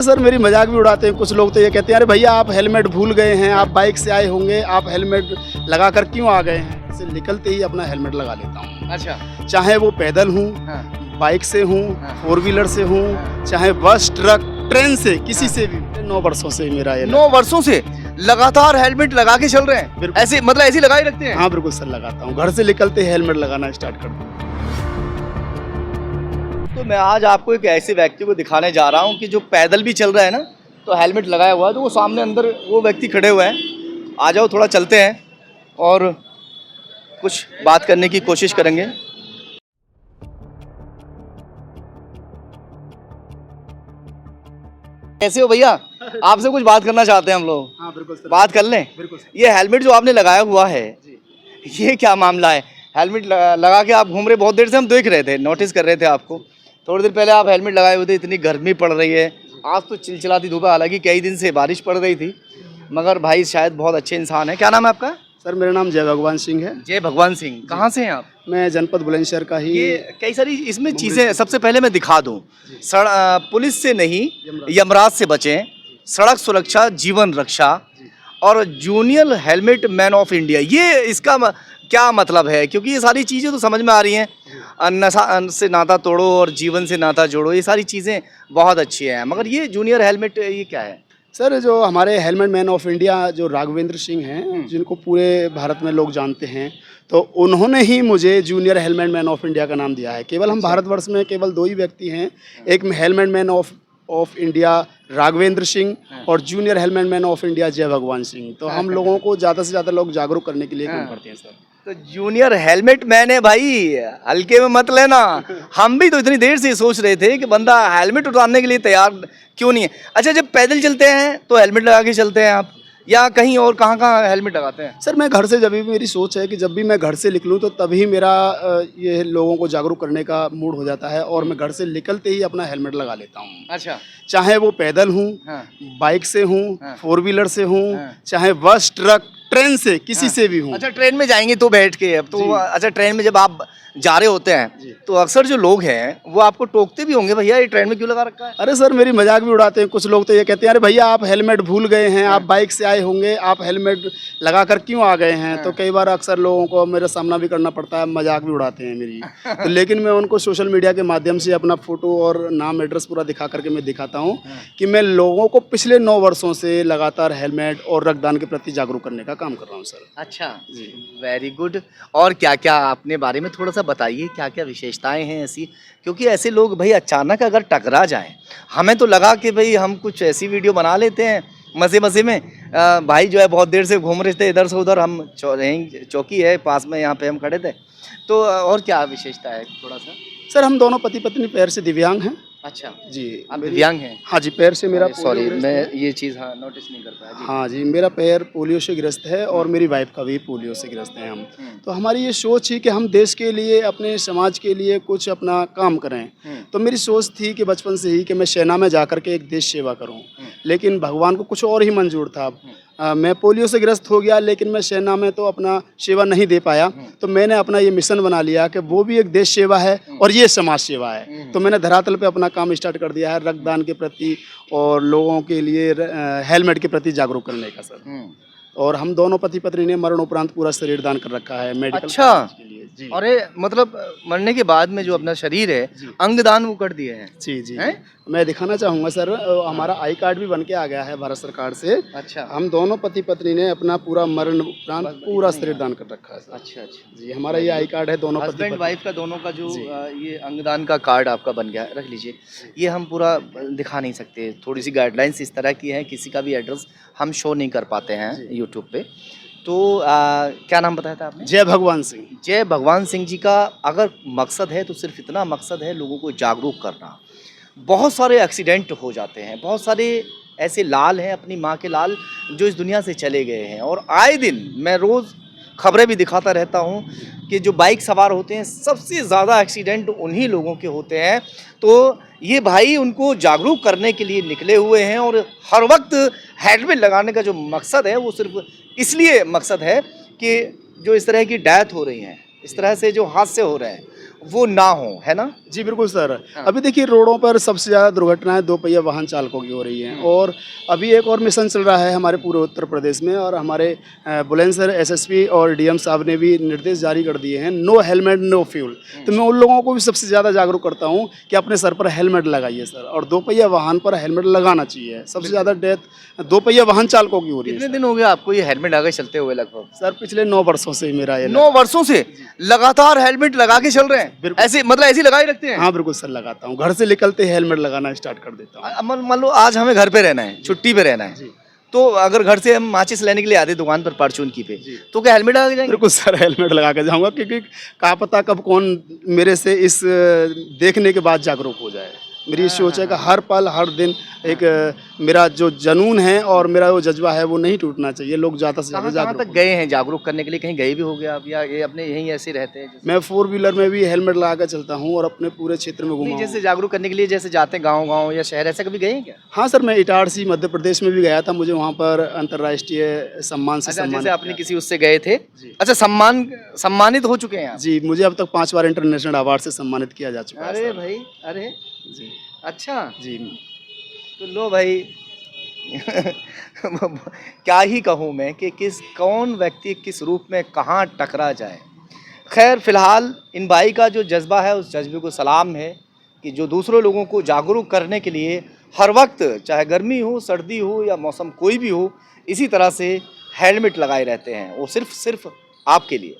Sir मेरी मजाक भी उड़ाते हैं कुछ लोग, तो ये कहते हैं अरे भैया आप हेलमेट भूल गए हैं, आप बाइक से आए होंगे, आप हेलमेट लगा कर क्यों आ गए हैं। इससे निकलते ही अपना हेलमेट लगा लेता हूँ, अच्छा। चाहे वो पैदल हूँ, हाँ। बाइक से हूँ, हाँ। 4 व्हीलर से हूँ, चाहे बस ट्रक ट्रेन से, किसी से भी। 9 वर्षों से मेरा ये 9 वर्षों से लगातार हेलमेट लगा के चल रहे हैं, बिल्कुल। ऐसे मतलब ऐसे लगा ही रखते हैं। हाँ बिल्कुल सर, लगाता हूँ, घर से निकलते ही हेलमेट लगाना स्टार्ट कर दूँ। तो मैं आज आपको एक ऐसे व्यक्ति को दिखाने जा रहा हूँ कि जो पैदल भी चल रहा है ना, तो हेलमेट लगाया हुआ है, तो वो सामने अंदर वो व्यक्ति खड़े हुए हैं। आ जाओ थोड़ा चलते हैं और कुछ बात करने की कोशिश करेंगे। कैसे हो भैया? आपसे कुछ बात करना चाहते हैं हम लोग। हाँ बिल्कुल सर, बात कर लें? बिल्कुल सर। ये हेलमेट जो आपने लगाया हुआ है, ये क्या मामला है? हेलमेट लगा के आप घूम रहे, बहुत देर से हम देख रहे थे, नोटिस कर रहे थे आपको। थोड़ी देर पहले आप हेलमेट लगाए हुए थे, इतनी गर्मी पड़ रही है, आज तो चिलचिलाती धूप है, हालांकि कई दिन से बारिश पड़ रही थी, मगर भाई शायद बहुत अच्छे इंसान है। क्या नाम है आपका? सर मेरा नाम जय भगवान सिंह है। जय भगवान सिंह। कहाँ से हैं आप? मैं जनपद बुलंदशहर का ही। ये कई सारी इसमें चीज़ें हैं। सबसे पहले मैं दिखा दूँ, पुलिस से नहीं, यमराज से बचें, सड़क सुरक्षा जीवन रक्षा और junior helmet man of India, ये इसका क्या मतलब है? क्योंकि ये सारी चीज़ें तो समझ में आ रही हैं, नशा से नाता तोड़ो और जीवन से नाता जोड़ो, ये सारी चीज़ें बहुत अच्छी हैं, मगर ये जूनियर हेलमेट ये क्या है? सर जो हमारे हेलमेट मैन ऑफ इंडिया जो राघवेंद्र सिंह हैं, जिनको पूरे भारत में लोग जानते हैं, तो उन्होंने ही मुझे junior helmet man of India का नाम दिया है। केवल हम भारतवर्ष में केवल 2 ही व्यक्ति हैं, एक helmet man of India Raghavendra Singh और junior helmet man of India Jai Bhagwan Singh. तो हम लोगों को ज़्यादा से ज़्यादा लोग जागरूक करने के लिए काम करते हैं सर। तो जूनियर हेलमेट मैन है भाई, हल्के में मत लेना। हम भी तो इतनी देर से सोच रहे थे कि बंदा हेलमेट उतारने के लिए तैयार क्यों नहीं है। अच्छा, जब पैदल चलते हैं तो हेलमेट लगा के चलते हैं आप, या कहीं और कहाँ हेलमेट लगाते हैं? सर मैं घर से, जब भी मेरी सोच है कि जब भी मैं घर से निकलूं तो तभी मेरा ये लोगों को जागरूक करने का मूड हो जाता है, और मैं घर से निकलते ही अपना हेलमेट लगा लेता हूँ। अच्छा। चाहे वो पैदल हूँ, हाँ। बाइक से हूँ, हाँ। 4 व्हीलर से हूँ, हाँ। चाहे बस ट्रक ट्रेन से, किसी से भी हूँ। अच्छा, ट्रेन में जाएंगे तो बैठ के, अब तो अच्छा, ट्रेन में जब आप जा रहे होते हैं तो अक्सर जो लोग हैं वो आपको टोकते भी होंगे, भैया ये ट्रेन में क्यों लगा रखा है? अरे सर मेरी मजाक भी उड़ाते हैं कुछ लोग, तो ये कहते हैं अरे भैया आप हेलमेट भूल गए हैं, आप बाइक से आए होंगे, आप हेलमेट लगा कर क्यों आ गए हैं। तो कई बार अक्सर लोगों को मेरा सामना भी करना पड़ता है, मजाक भी उड़ाते हैं मेरी। तो लेकिन मैं उनको सोशल मीडिया के माध्यम से अपना फोटो और नाम एड्रेस पूरा दिखा करके मैं दिखाता हूँ कि मैं लोगों को पिछले 9 वर्षों से लगातार हेलमेट और रक्तदान के प्रति जागरूक करने का काम कर रहा हूँ सर। अच्छा जी, वेरी गुड। और क्या क्या अपने बारे में थोड़ा सा बताइए, क्या क्या विशेषताएं हैं ऐसी, क्योंकि ऐसे लोग भाई अचानक अगर टकरा जाएं, हमें तो लगा कि भाई हम कुछ ऐसी वीडियो बना लेते हैं मज़े मज़े में। भाई जो है बहुत देर से घूम रहे थे इधर से उधर, हम चौकी है पास में, यहाँ पे हम खड़े थे, तो और क्या विशेषता है थोड़ा सा? सर हम दोनों पति पत्नी पैर से दिव्यांग हैं। अच्छा जी, आप दिव्यांग हैं? हाँ जी, पैर से मेरा सॉरी मैं ये चीज़ हाँ नोटिस नहीं कर पाया जी। हाँ जी, मेरा पैर पोलियो से ग्रस्त है और मेरी वाइफ का भी पोलियो से ग्रस्त है हम। तो हमारी ये सोच थी कि हम देश के लिए, अपने समाज के लिए कुछ अपना काम करें। तो मेरी सोच थी कि बचपन से ही कि मैं सेना में जा कर के एक देश सेवा करूं, लेकिन भगवान को कुछ और ही मंजूर था। मैं पोलियो से ग्रस्त हो गया, लेकिन मैं सेना में तो अपना सेवा नहीं दे पाया। तो मैंने अपना ये मिशन बना लिया कि वो भी एक देश सेवा है और ये समाज सेवा है। तो मैंने धरातल पे अपना काम स्टार्ट कर दिया है रक्तदान के प्रति और लोगों के लिए हेलमेट के प्रति जागरूक करने का सर। और हम दोनों पति पत्नी ने मरण उपरांत पूरा शरीर दान कर रखा है मेडिकल अच्छा के लिए। जी। अरे मतलब मरने के बाद में जो अपना शरीर है अंग दान वो कर दिए हैं? जी जी हैं? मैं दिखाना चाहूँगा सर, हमारा आई कार्ड भी बन के आ गया है भारत सरकार से। अच्छा हम दोनों पति पत्नी ने अपना पूरा मरण उपरांत पूरा शरीर दान कर रखा है सर। अच्छा अच्छा जी, हमारा ये आई कार्ड है, दोनों पति हस्बैंड पत्नी। वाइफ का दोनों का जो ये अंगदान का कार्ड आपका बन गया, रख लीजिए। ये हम पूरा दिखा नहीं सकते, थोड़ी सी गाइडलाइंस इस तरह की हैं, किसी का भी एड्रेस हम शो नहीं कर पाते हैं यूट्यूब पे। तो क्या नाम बताया था आपने? जय भगवान सिंह। जय भगवान सिंह जी का अगर मकसद है तो सिर्फ इतना मकसद है, लोगों को जागरूक करना। बहुत सारे एक्सीडेंट हो जाते हैं, बहुत सारे ऐसे लाल हैं, अपनी माँ के लाल, जो इस दुनिया से चले गए हैं, और आए दिन मैं रोज़ खबरें भी दिखाता रहता हूँ कि जो बाइक सवार होते हैं सबसे ज़्यादा एक्सीडेंट उन्हीं लोगों के होते हैं। तो ये भाई उनको जागरूक करने के लिए निकले हुए हैं, और हर वक्त हेलमेट लगाने का जो मकसद है वो सिर्फ इसलिए मकसद है कि जो इस तरह की डेथ हो रही हैं, इस तरह से जो हादसे हो रहे हैं, वो ना हो, है ना? जी बिल्कुल सर। हाँ। अभी देखिए रोडों पर सबसे ज़्यादा दुर्घटनाएं दो पहिया वाहन चालकों की हो रही हैं, और अभी एक और मिशन चल रहा है हमारे पूरे उत्तर प्रदेश में, और हमारे बुलंदशहर एसएसपी और डीएम साहब ने भी निर्देश जारी कर दिए हैं, नो हेलमेट नो फ्यूल। तो मैं उन लोगों को भी सबसे ज़्यादा जागरूक करता हूँ कि अपने सर पर हेलमेट लगाइए सर, और दो पहिया वाहन पर हेलमेट लगाना चाहिए। सबसे ज़्यादा डेथ दो पहिया वाहन चालकों की हो रही है कितने सर। दिन हो गए आपको ये हेलमेट लगा के चलते हुए लगभग? सर पिछले 9 वर्षों से मेरा ये 9 वर्षों से लगातार हेलमेट लगा के चल रहे हैं? बिल्कुल। ऐसे मतलब ऐसे ही लगाए रखते हैं? हाँ बिल्कुल सर, लगाता हूँ। घर से निकलते ही हेलमेट लगाना स्टार्ट कर देता हूँ। मान लो आज हमें घर पे रहना है, छुट्टी पे रहना है, जी। तो अगर घर से हम माचिस लेने के लिए आते दुकान पर परचून की पे, जी। तो क्या हेलमेट लगा के जाएंगे? बिल्कुल सर, हेलमेट लगा के जाऊँगा, क्योंकि कहा पता कब कौन मेरे से इस देखने के बाद जागरूक हो जाए। मेरी सोच है कि हर पल हर दिन एक मेरा जो जुनून है और मेरा वो जज्बा है वो नहीं टूटना चाहिए। लोग ज़्यादा से ज़्यादा कहाँ कहाँ जागरूक तक हों। गए हैं जागरूक करने के लिए? कहीं गए भी हो गए आप, या ये अपने यहीं ऐसे रहते हैं जैसे? मैं 4 व्हीलर में भी हेलमेट लगा कर चलता हूँ और अपने पूरे क्षेत्र में घुमा नहीं, हूँ। जैसे जागरूक करने के लिए जैसे जाते हैं गाँव-गाँव या शहर, ऐसा कभी गए हैं क्या? हाँ सर, मैं इटारसी मध्य प्रदेश में भी गया था। मुझे वहाँ पर अंतर्राष्ट्रीय सम्मान से अच्छा, जैसे सम्मानित आपने किया किसी उससे गए थे। जी। अच्छा, सम्मानित हो चुके हैं आप? जी, मुझे अब तक 5 बार इंटरनेशनल अवार्ड से सम्मानित किया जा चुका है अरे सर। भाई, अरे! जी, अच्छा, जी। तो लो भाई क्या ही कहूँ मैं कि कौन व्यक्ति किस रूप में कहाँ टकरा जाए। खैर फिलहाल इन भाई का जो जज्बा है उस जज्बे को सलाम है कि जो दूसरों लोगों को जागरूक करने के लिए हर वक्त, चाहे गर्मी हो, सर्दी हो या मौसम कोई भी हो, इसी तरह से हेलमेट लगाए रहते हैं, वो सिर्फ आपके लिए।